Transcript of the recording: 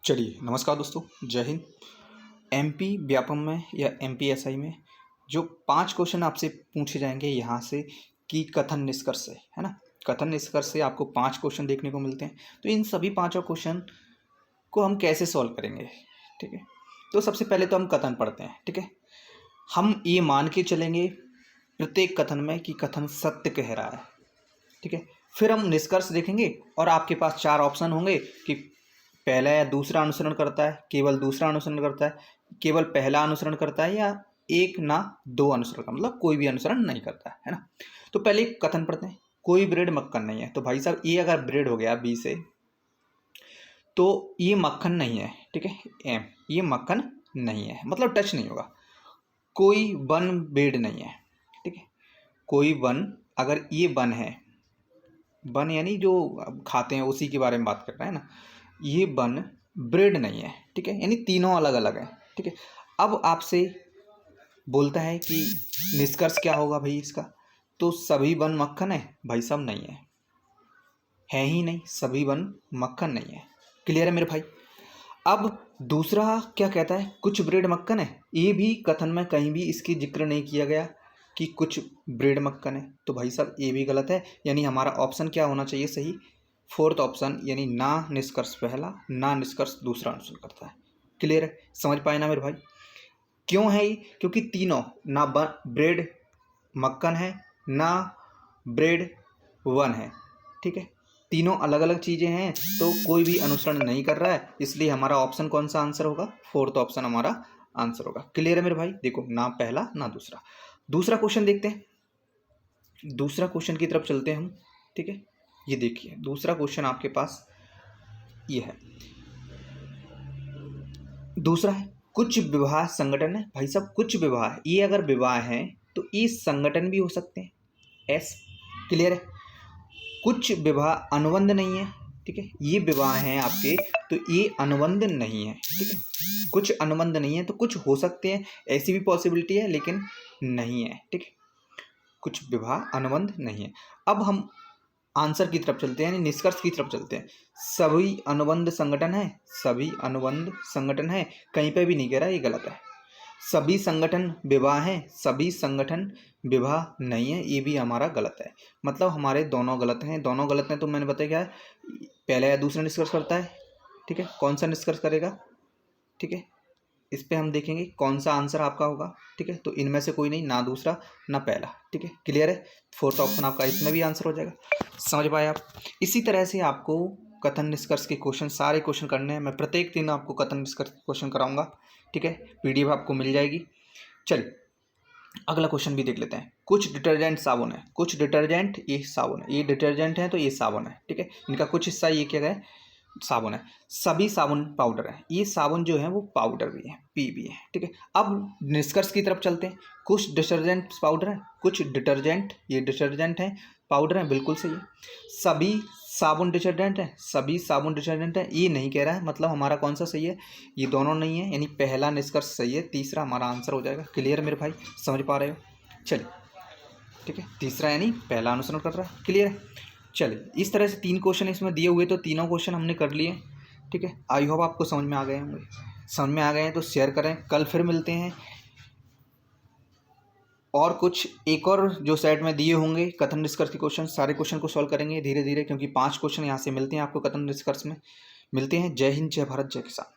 चलिए नमस्कार दोस्तों, जय हिंद। एमपी व्यापम में या एमपीएसआई में जो 5 क्वेश्चन आपसे पूछे जाएंगे यहाँ से कि कथन निष्कर्ष से, है ना। कथन निष्कर्ष से आपको 5 क्वेश्चन देखने को मिलते हैं। तो इन सभी 5 क्वेश्चन को हम कैसे सॉल्व करेंगे, ठीक है। तो सबसे पहले तो हम कथन पढ़ते हैं, ठीक है। हम ये मान के चलेंगे प्रत्येक कथन में कि कथन सत्य कह रहा है, ठीक है। फिर हम निष्कर्ष देखेंगे और आपके पास 4 ऑप्शन होंगे कि पहला या दूसरा अनुसरण करता है, केवल दूसरा अनुसरण करता है, केवल पहला अनुसरण करता है, या एक ना दो अनुसरण का मतलब कोई भी अनुसरण नहीं करता है ना। तो पहले कथन पढ़ते हैं। कोई ब्रेड मक्खन नहीं है। तो भाई साहब ये अगर ब्रेड हो गया बी से तो ये मक्खन नहीं है, ठीक है। एम ये मक्खन नहीं है मतलब टच नहीं होगा। कोई बन ब्रेड नहीं है, ठीक है। कोई बन, अगर ये बन है, बन यानी जो खाते हैं उसी के बारे में बात कर रहे हैं ना। ये बन ब्रेड नहीं है, ठीक है, यानी तीनों अलग अलग है, ठीक है। अब आपसे बोलता है कि निष्कर्ष क्या होगा भाई इसका। तो सभी बन मक्खन है, भाई साहब नहीं है ही नहीं, सभी बन मक्खन नहीं है। क्लियर है मेरे भाई। अब दूसरा क्या कहता है, कुछ ब्रेड मक्खन है। ये भी कथन में कहीं भी इसकी जिक्र नहीं किया गया कि कुछ ब्रेड मक्खन है। तो भाई साहब ये भी गलत है, यानी हमारा ऑप्शन क्या होना चाहिए सही, फोर्थ ऑप्शन, यानी ना निष्कर्ष पहला ना निष्कर्ष दूसरा अनुसरण करता है। क्लियर है, समझ पाए ना मेरे भाई। क्यों है ये, क्योंकि तीनों ना ब्रेड मक्खन है ना ब्रेड वन है, ठीक है। तीनों अलग अलग चीज़ें हैं तो कोई भी अनुसरण नहीं कर रहा है, इसलिए हमारा ऑप्शन कौन सा आंसर होगा, फोर्थ ऑप्शन हमारा आंसर होगा। क्लियर है मेरे भाई। देखो ना पहला ना दूसरा। दूसरा क्वेश्चन देखते हैं। दूसरा क्वेश्चन की तरफ चलते हैं हम, ठीक है। ये देखिए दूसरा क्वेश्चन आपके पास ये है। दूसरा है कुछ विवाह संगठन है। भाई साहब कुछ विवाह, ये अगर विवाह है तो ये संगठन भी हो सकते हैं, एस। क्लियर है। कुछ विवाह अनुबंध नहीं है, ठीक है। ये विवाह हैं आपके तो ये अनुबंध नहीं है, ठीक है। कुछ अनुबंध नहीं है तो कुछ हो सकते हैं, ऐसी भी पॉसिबिलिटी है, लेकिन नहीं है, ठीक है। कुछ विवाह अनुबंध नहीं है। अब हम आंसर की तरफ चलते हैं, यानी निष्कर्ष की तरफ चलते हैं। सभी अनुबंध संगठन है, सभी अनुबंध संगठन है, कहीं पे भी नहीं कह रहा, ये गलत है। सभी संगठन विवाह हैं, सभी संगठन विवाह नहीं है, ये भी हमारा गलत है। मतलब हमारे दोनों गलत हैं। दोनों गलत हैं तो मैंने बताया क्या है, पहला या दूसरा निष्कर्ष करता है, ठीक है। कौन सा निष्कर्ष करेगा, ठीक है। इस पे हम देखेंगे कौन सा आंसर आपका होगा, ठीक है। तो इनमें से कोई नहीं, ना दूसरा ना पहला, ठीक है। क्लियर है। फोर्थ ऑप्शन आपका इसमें भी आंसर हो जाएगा। समझ पाए आप। इसी तरह से आपको कथन निष्कर्ष के क्वेश्चन, सारे क्वेश्चन करने हैं। मैं प्रत्येक दिन आपको कथन निष्कर्ष क्वेश्चन कराऊंगा, ठीक है। पीडीएफ आपको मिल जाएगी। चलिए अगला क्वेश्चन भी देख लेते हैं। कुछ डिटर्जेंट साबुन है, कुछ डिटर्जेंट ये साबुन है, ये डिटर्जेंट है तो ये साबुन है, ठीक है। इनका कुछ हिस्सा ये क्या है, साबुन है। सभी साबुन पाउडर है, ये साबुन जो है वो पाउडर भी है, पी भी है, ठीक है। अब निष्कर्ष की तरफ चलते हैं। कुछ डिटर्जेंट पाउडर है, कुछ डिटर्जेंट ये डिटर्जेंट है, पाउडर है, बिल्कुल सही है। सभी साबुन डिटर्जेंट है, सभी साबुन डिटर्जेंट है, ये नहीं कह रहा है, मतलब हमारा कौन सा सही है, ये दोनों नहीं है, यानी पहला निष्कर्ष सही है, तीसरा हमारा आंसर हो जाएगा। क्लियर मेरे भाई, समझ पा रहे हो। चलिए ठीक है, तीसरा यानी पहला अनुसरण कर रहा है। क्लियर है। चलिए इस तरह से 3 क्वेश्चन इसमें दिए हुए, तो तीनों क्वेश्चन हमने कर लिए, ठीक है। आई होप आपको समझ में आ गए होंगे। समझ में आ गए हैं तो शेयर करें। कल फिर मिलते हैं और कुछ एक और जो सेट में दिए होंगे कथन निष्कर्ष के क्वेश्चन, सारे क्वेश्चन को सॉल्व करेंगे धीरे धीरे, क्योंकि 5 क्वेश्चन यहाँ से मिलते हैं आपको कथन निष्कर्ष में। मिलते हैं। जय हिंद, जय भारत, जय किसान।